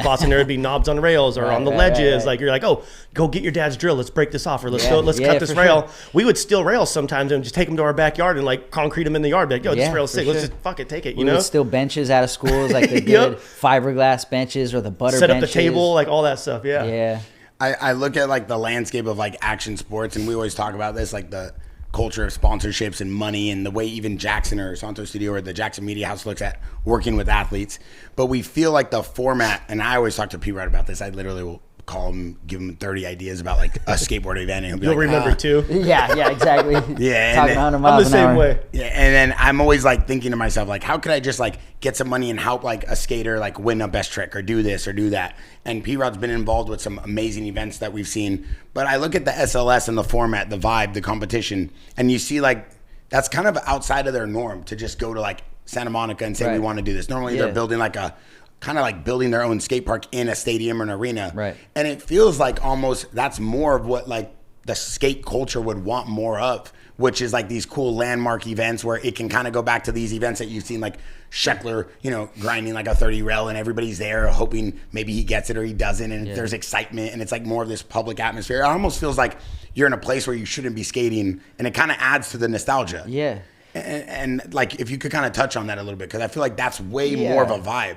spots and there'd be knobs on rails or on the ledges. Like, you're like, oh, go get your dad's drill. Let's break this off, or let's cut this rail. Sure. We would steal rails sometimes and just take them to our backyard and like concrete them in the yard. Be like, yo, this rail's sick. Let's just fuck it, take it. You know, would steal benches out of schools, like the good fiberglass benches or the butter set benches. up the table, like all that stuff. Yeah. I look at like the landscape of like action sports, and we always talk about this, like the culture of sponsorships and money, and the way even JAXXON or Santo Studio or the JAXXON Media House looks at working with athletes. But we feel like the format, and I always talk to P-Rod about this, I literally will call him, give him 30 ideas about like a skateboard event, and he'll be You'll remember too. Yeah, exactly. Yeah. Talking 100 miles I'm the same way. Yeah, and then I'm always like thinking to myself, like, how could I just like get some money and help like a skater like win a best trick or do this or do that? And P-Rod's been involved with some amazing events that we've seen. But I look at the SLS and the format, the vibe, the competition, and you see like that's kind of outside of their norm to just go to like Santa Monica and say we want to do this. Normally they're building like a kind of like building their own skate park in a stadium or an arena. Right. And it feels like almost that's more of what like the skate culture would want more of, which is like these cool landmark events where it can kind of go back to these events that you've seen, like Sheckler, you know, grinding like a 30 rail and everybody's there hoping maybe he gets it or he doesn't, and there's excitement, and it's like more of this public atmosphere. It almost feels like you're in a place where you shouldn't be skating, and it kind of adds to the nostalgia. Yeah. And like if you could kind of touch on that a little bit, because I feel like that's way more of a vibe.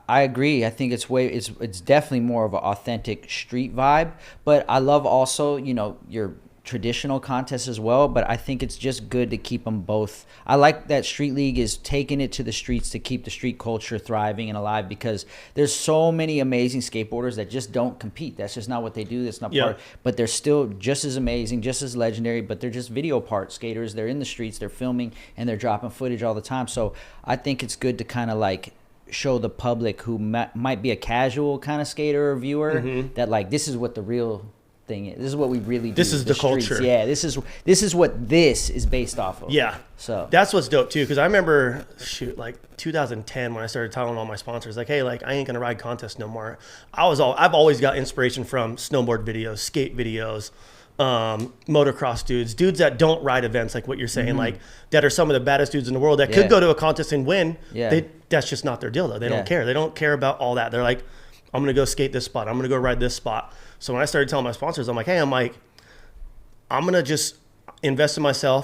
I agree. I think it's definitely more of an authentic street vibe, but I love also, you know, your traditional contests as well, but I think it's just good to keep them both. I like that Street League is taking it to the streets to keep the street culture thriving and alive, because there's so many amazing skateboarders that just don't compete. That's just not what they do. That's not part, but they're still just as amazing, just as legendary, but they're just video part skaters. They're in the streets, they're filming, and they're dropping footage all the time. So I think it's good to kind of like show the public who might be a casual kind of skater or viewer that like this is what the real thing is. This is what we really do. This is the culture. Yeah, this is what this is based off of. Yeah. So that's what's dope too, because I remember like 2010 when I started telling all my sponsors like, hey, like I ain't gonna ride contests no more. I've always got inspiration from snowboard videos, skate videos, motocross dudes that don't ride events like what you're saying, like that are some of the baddest dudes in the world that could go to a contest and win. That's just not their deal though. They don't care. They don't care about all that. They're like, I'm gonna go skate this spot, I'm gonna go ride this spot. So when I started telling my sponsors, I'm like, hey, I'm gonna just invest in myself.